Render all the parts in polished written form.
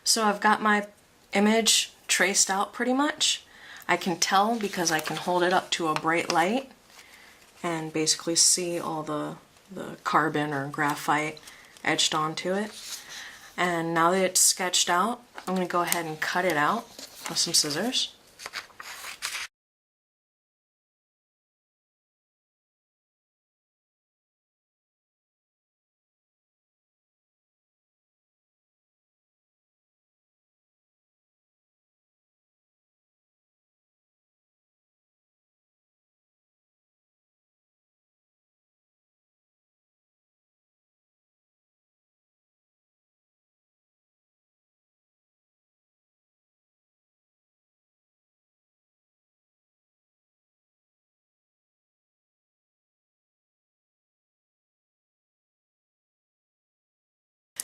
So I've got my image traced out pretty much. I can tell because I can hold it up to a bright light and basically see all the carbon or graphite etched onto it. And now that it's sketched out, I'm going to go ahead and cut it out with some scissors.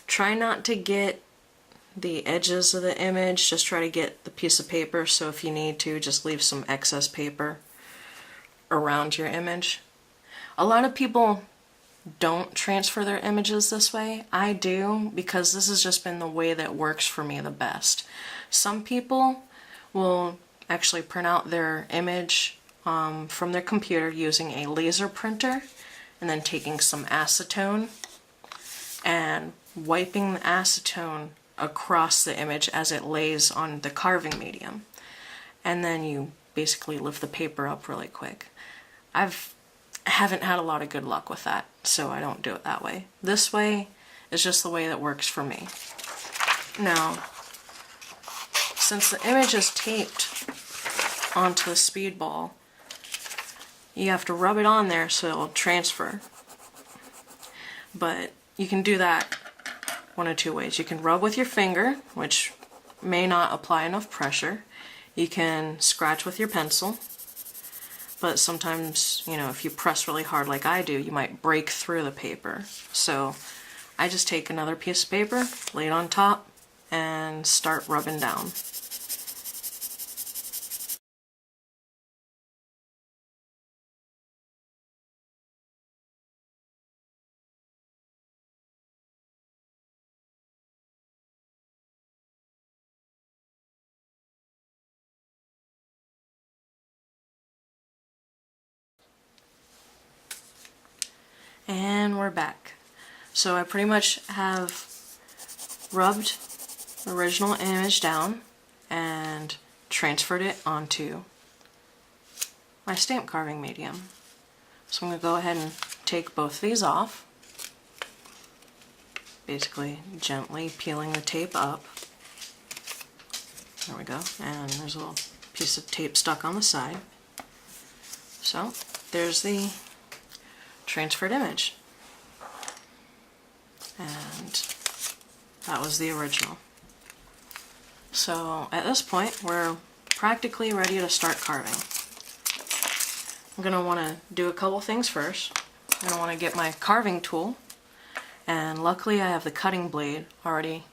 Try not to get the edges of the image, just try to get the piece of paper, so if you need to, just leave some excess paper around your image. A lot of people don't transfer their images this way. I do, because this has just been the way that works for me the best. Some people will actually print out their image from their computer using a laser printer and then taking some acetone and wiping the acetone across the image as it lays on the carving medium. And then you basically lift the paper up really quick. I haven't had a lot of good luck with that, so I don't do it that way. This way is just the way that works for me. Now, since the image is taped onto the speedball, you have to rub it on there so it'll transfer. But you can do that one of two ways. You can rub with your finger, which may not apply enough pressure. You can scratch with your pencil, but sometimes, you know, if you press really hard like I do, you might break through the paper. So I just take another piece of paper, lay it on top, and start rubbing down. And we're back. So I pretty much have rubbed the original image down and transferred it onto my stamp carving medium. So I'm going to go ahead and take both these off, basically gently peeling the tape up. There we go, and there's a little piece of tape stuck on the side. So there's the transferred image, and that was the original. So at this point we're practically ready to start carving. I'm going to want to do a couple things first. I'm going to want to get my carving tool, and luckily I have the cutting blade already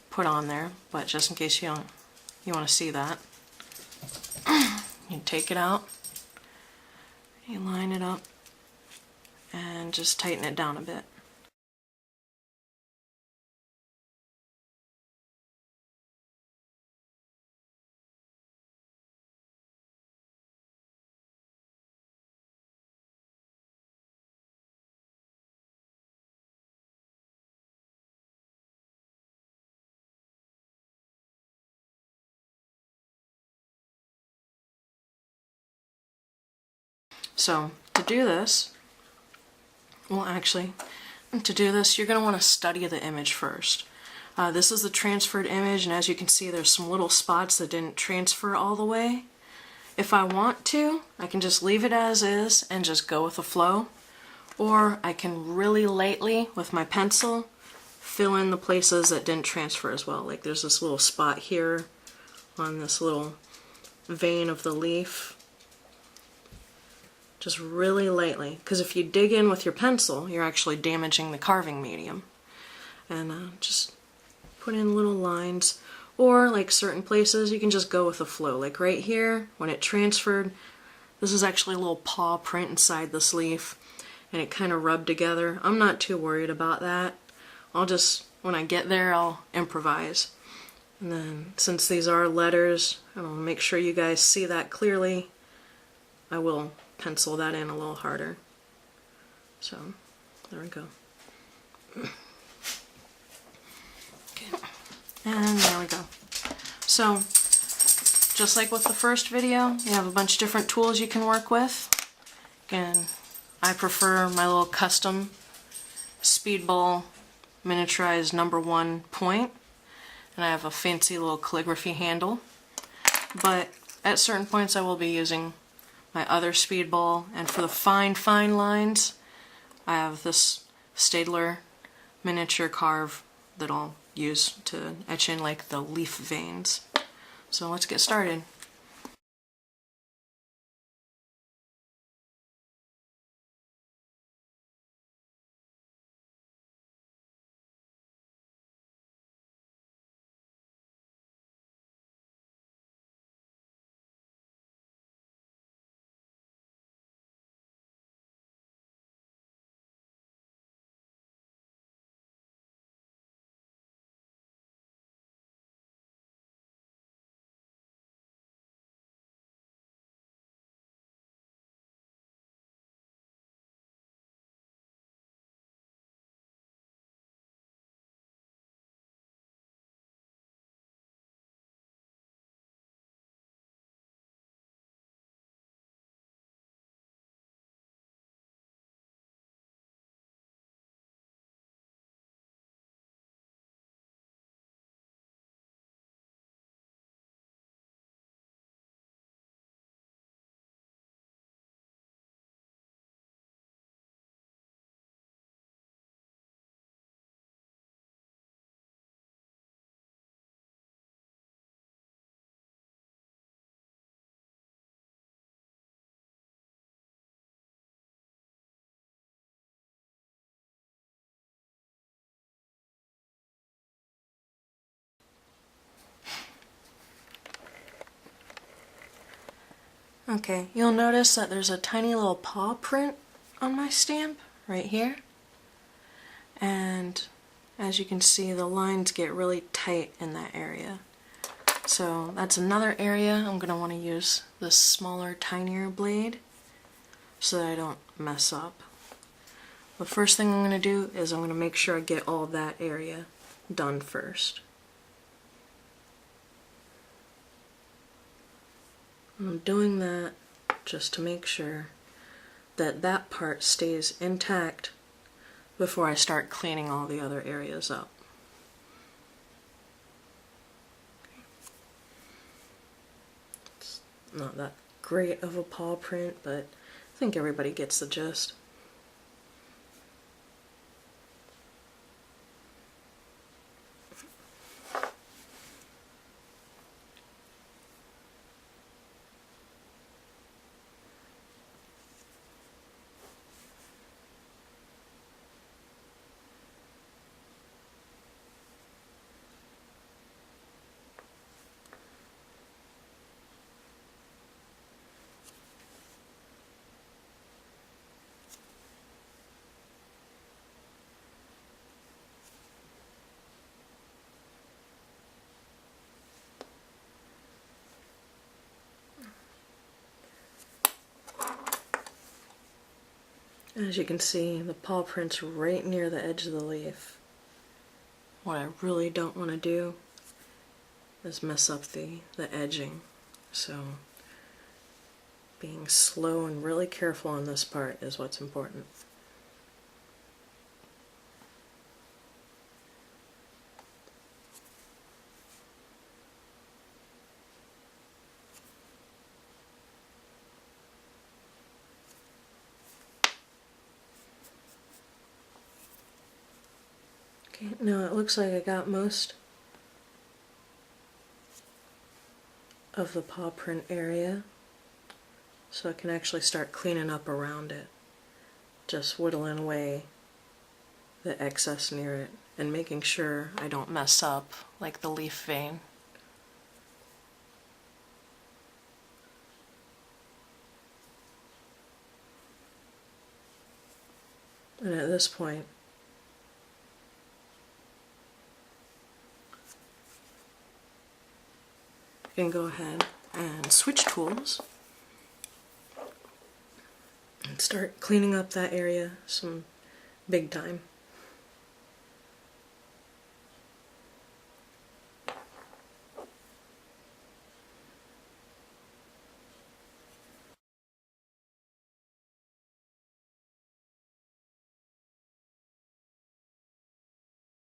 put on there, but just in case you want to see that, you take it out, you line it up, and just tighten it down a bit. So to do this, you're going to want to study the image first. This is the transferred image, and as you can see, there's some little spots that didn't transfer all the way. If I want to, I can just leave it as is and just go with the flow, or I can really lightly, with my pencil, fill in the places that didn't transfer as well. Like there's this little spot here on this little vein of the leaf. Just really lightly, because if you dig in with your pencil, you're actually damaging the carving medium. And just put in little lines, or like certain places, you can just go with the flow. Like right here, when it transferred, this is actually a little paw print inside this leaf, and it kind of rubbed together. I'm not too worried about that. When I get there, I'll improvise. And then since these are letters, I want to make sure you guys see that clearly. I will pencil that in a little harder. So there we go. Okay. And there we go. So just like with the first video, you have a bunch of different tools you can work with. Again, I prefer my little custom Speedball miniaturized #1 point, and I have a fancy little calligraphy handle. But at certain points I will be using my other Speedball, and for the fine lines, I have this Staedtler miniature carve that I'll use to etch in like the leaf veins. So let's get started. Okay, you'll notice that there's a tiny little paw print on my stamp right here. And as you can see, the lines get really tight in that area. So that's another area I'm going to want to use this smaller, tinier blade so that I don't mess up. The first thing I'm going to do is I'm going to make sure I get all that area done first. I'm doing that just to make sure that that part stays intact before I start cleaning all the other areas up. It's not that great of a paw print, but I think everybody gets the gist. As you can see, the paw print's right near the edge of the leaf. What I really don't want to do is mess up the edging. So being slow and really careful on this part is what's important. Okay, now it looks like I got most of the paw print area, so I can actually start cleaning up around it. Just whittling away the excess near it and making sure I don't mess up like the leaf vein. And at this point, you can go ahead and switch tools and start cleaning up that area some big time.